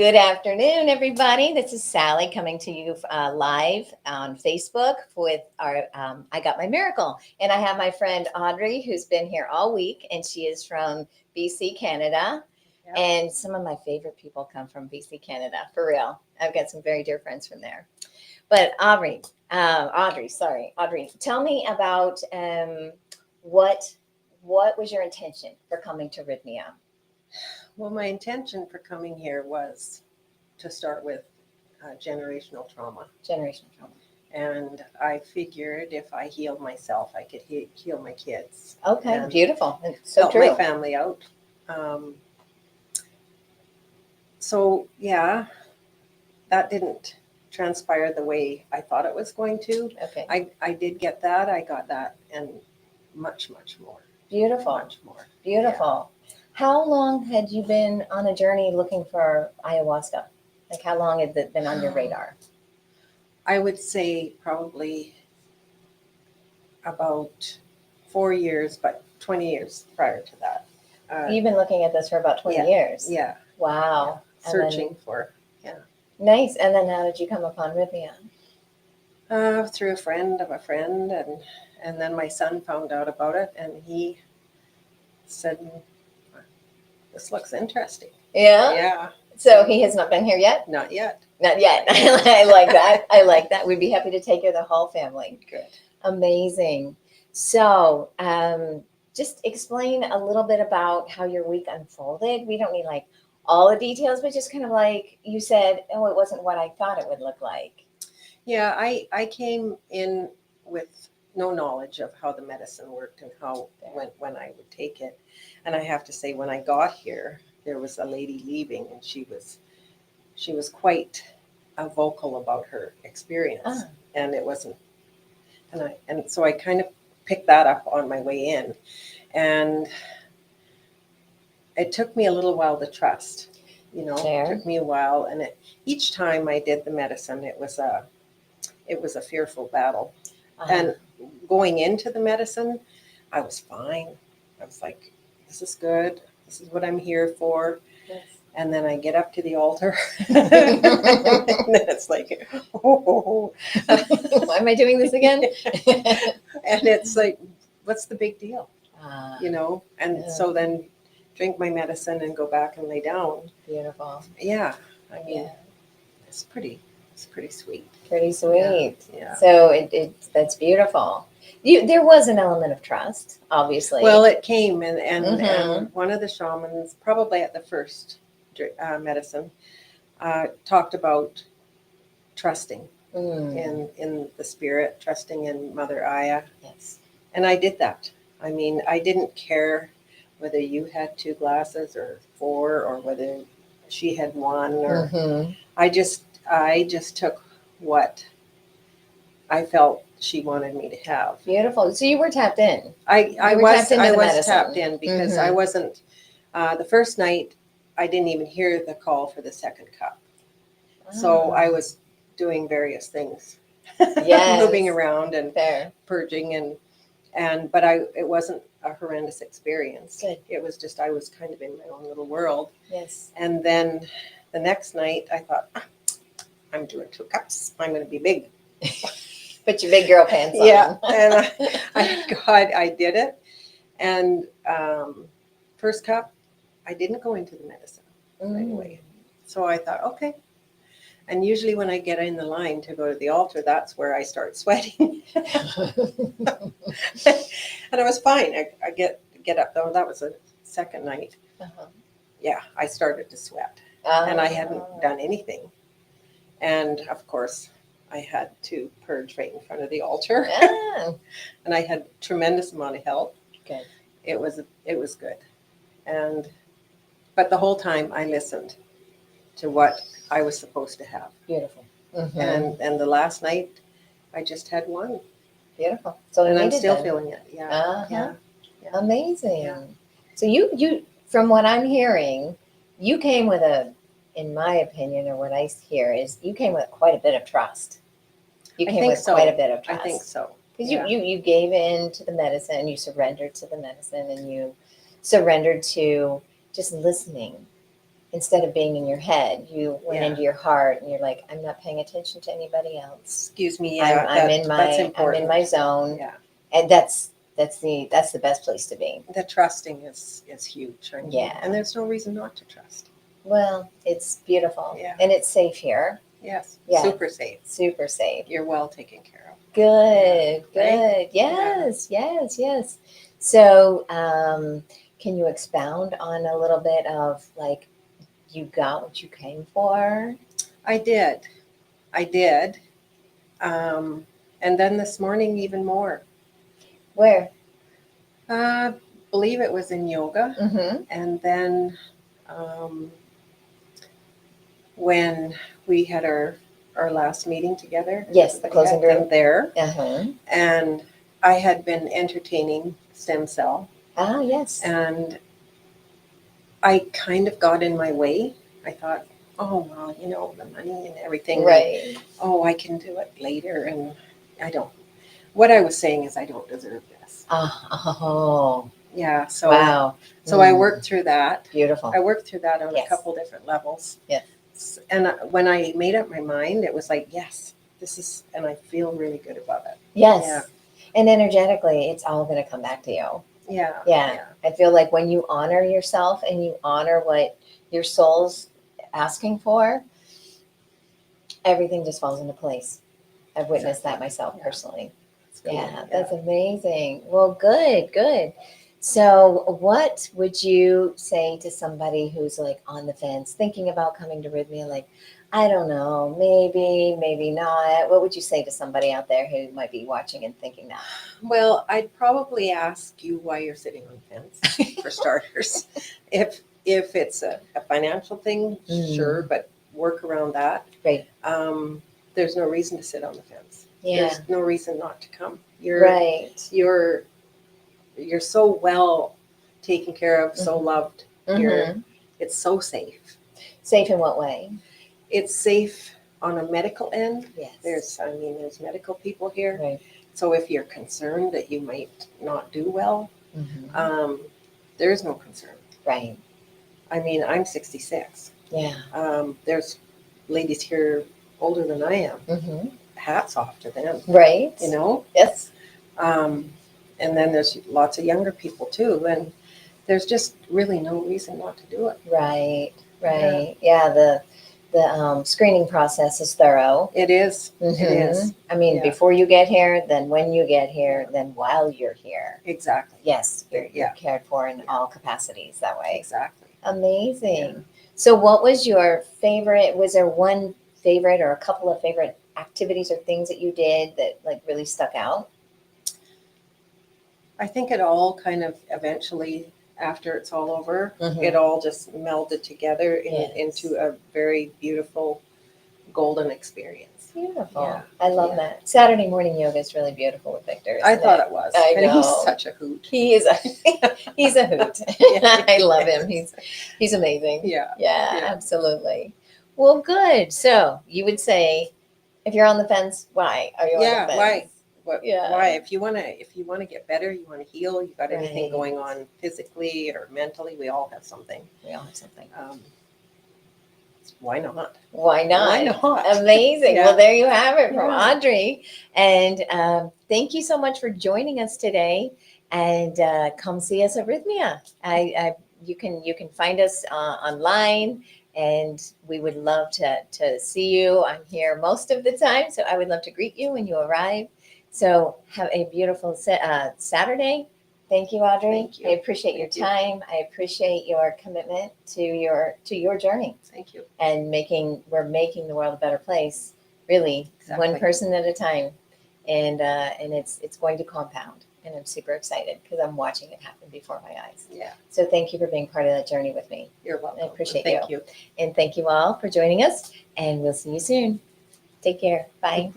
Good afternoon, everybody. This is Sally coming to you live on Facebook with our I Got My Miracle. And I have my friend Audrey, who's been here all week, and she is from BC, Canada. Yep. And some of my favorite people come from BC, Canada, for real. I've got some very dear friends from there. But Audrey, tell me about what was your intention for coming to Rythmia? Well, my intention for coming here was to start with generational trauma. Generational trauma. And I figured if I healed myself, I could heal my kids. Okay, and beautiful. So help true. My family out. That didn't transpire the way I thought it was going to. Okay. I did get that. I got that and much, much more. Beautiful. Much more. Beautiful. Yeah. How long had you been on a journey looking for ayahuasca? Like how long had it been on your radar? I would say probably about 4 years, but 20 years prior to that. You've been looking at this for about 20 years? Yeah. Wow. Yeah. Searching for. Nice. And then how did you come upon Rythmia? Through a friend of a friend. And then my son found out about it and he said, this looks interesting. Yeah? Yeah. So he has not been here yet? Not yet. Not yet. I like that. I like that. We'd be happy to take you the whole family. Good. Amazing. So just explain a little bit about how your week unfolded. We don't need like all the details, but just kind of like you said, oh, it wasn't what I thought it would look like. Yeah, I came in with no knowledge of how the medicine worked and how when I would take it. And I have to say, when I got here, there was a lady leaving and she was quite vocal about her experience. And it wasn't, and so I kind of picked that up on my way in. And it took me a little while to trust, Fair. It took me a while. And each time I did the medicine, it was a fearful battle. And going into the medicine, I was fine. I was like, this is good. This is what I'm here for. Yes. And then I get up to the altar. And then it's like, oh. Why am I doing this again? And it's like, what's the big deal? And so then drink my medicine and go back and lay down. Beautiful. Yeah. I mean, it's pretty sweet. Pretty sweet. Yeah. So that's beautiful. There was an element of trust, obviously. Well, it came and one of the shamans, probably at the first medicine, talked about trusting in the spirit, trusting in Mother Aya. Yes. And I did that. I mean, I didn't care whether you had 2 glasses or 4 or whether she had 1 or I just took what I felt she wanted me to have. Beautiful. So you were tapped in. I was tapped in because I wasn't the first night I didn't even hear the call for the second cup. So I was doing various things. Yes. Moving around and purging but it wasn't a horrendous experience. Good. It was just I was kind of in my own little world. Yes. And then the next night I thought, I'm doing 2 cups. I'm going to be big. Put your big girl pants on. Yeah, and I did it. And first cup, I didn't go into the medicine right away. So I thought, okay. And usually when I get in the line to go to the altar, that's where I start sweating. And I was fine. I get up though. That was the second night. Yeah, I started to sweat. And I hadn't done anything. And of course, I had to purge right in front of the altar. And I had tremendous amount of help. Good. It was good. But the whole time I listened to what I was supposed to have. Beautiful. And the last night I just had 1. Beautiful. So and I'm still feeling it. Yeah. Yeah. Amazing. Yeah. So you from what I'm hearing, you came with in my opinion, or what I hear is you came with quite a bit of trust. You came with quite a bit of trust. I think so. Because you gave in to the medicine, you surrendered to the medicine, and you surrendered to just listening instead of being in your head, you went Yeah. into your heart, and you're like, I'm not paying attention to anybody else. Excuse me. Yeah, I'm in that's my important. zone, Yeah, and that's the best place to be. the trusting is huge. I mean, Yeah. and there's no reason not to trust. Well, it's beautiful, Yeah. and it's safe here. Yes, Yeah. super safe. Super safe. You're well taken care of. Good, Yeah. good. Right? Yes, yes, yes. So, can you expound on a little bit of like you got what you came for? I did. And then this morning, even more. Where? Believe it was in yoga. Mm-hmm. And then um, when we had our last meeting together. Yes, the closing we had them group. there. Uh-huh. And I had been entertaining stem cell. Ah, yes. And I kind of got in my way. I thought, oh, well, you know, the money and everything. Right. Oh, I can do it later. And I don't. What I was saying is I don't deserve this. Oh, Yeah. So, wow. so I worked through that. Beautiful. I worked through that on Yes. a couple different levels. Yes. And when I made up my mind, it was like, yes, this is, and I feel really good about it. Yes. Yeah. And energetically, it's all going to come back to you. Yeah. Yeah. I feel like when you honor yourself and you honor what your soul's asking for, everything just falls into place. I've witnessed that myself personally. Cool. Yeah, that's amazing. Well, good, good. So, what would you say to somebody who's like on the fence, thinking about coming to Rythmia? Like, I don't know, maybe, maybe not. What would you say to somebody out there who might be watching and thinking that? Well, I'd probably ask you why you're sitting on the fence, for starters. If it's a financial thing, sure, but work around that. Right. There's no reason to sit on the fence. Yeah. There's no reason not to come. You're Right. You're so well taken care of, so loved here. It's so safe. Safe in what way? It's safe on a medical end. Yes. There's medical people here. Right. So if you're concerned that you might not do well, there is no concern. Right. I mean, I'm 66. Yeah. There's ladies here older than I am. Hats off to them. Right. You know? Yes. And then there's lots of younger people too. And there's just really no reason not to do it. Right. Right. Yeah. The screening process is thorough. It is. It is. I mean, Yeah. before you get here, then when you get here, then while you're here. Exactly. Yes, you're cared for in all capacities that way. Exactly. Amazing. Yeah. So what was your favorite? Was there one favorite or a couple of favorite activities or things that you did that like really stuck out? I think it all kind of eventually, after it's all over, it all just melded together into a very beautiful golden experience. Beautiful. Yeah. I love that. Saturday morning yoga is really beautiful with Victor. I thought it was. I know. And he's such a hoot. He is he's a hoot. I love him. He's amazing. Yeah. Yeah, absolutely. Well, good. So you would say, if you're on the fence, why are you on the fence? Why? Yeah. Why? If you wanna get better, you wanna heal, you got anything Right. going on physically or mentally, we all have something. We all have something. Why not? Why not? Why not? Amazing. Yeah. Well, there you have it from Yeah. Audrey. And thank you so much for joining us today. And come see us at Rythmia. You can find us online, and we would love to see you. I'm here most of the time, so I would love to greet you when you arrive. So have a beautiful Saturday. Thank you, Audrey. Thank you. I appreciate your Thank you. time. I appreciate your commitment to your journey. Thank you. And we're making the world a better place, really, Exactly. one person at a time, and it's going to compound, and I'm super excited because I'm watching it happen before my eyes. Yeah. So thank you for being part of that journey with me, You're welcome. I appreciate Thank you. and thank you all for joining us, and we'll see you soon. Take care. Bye.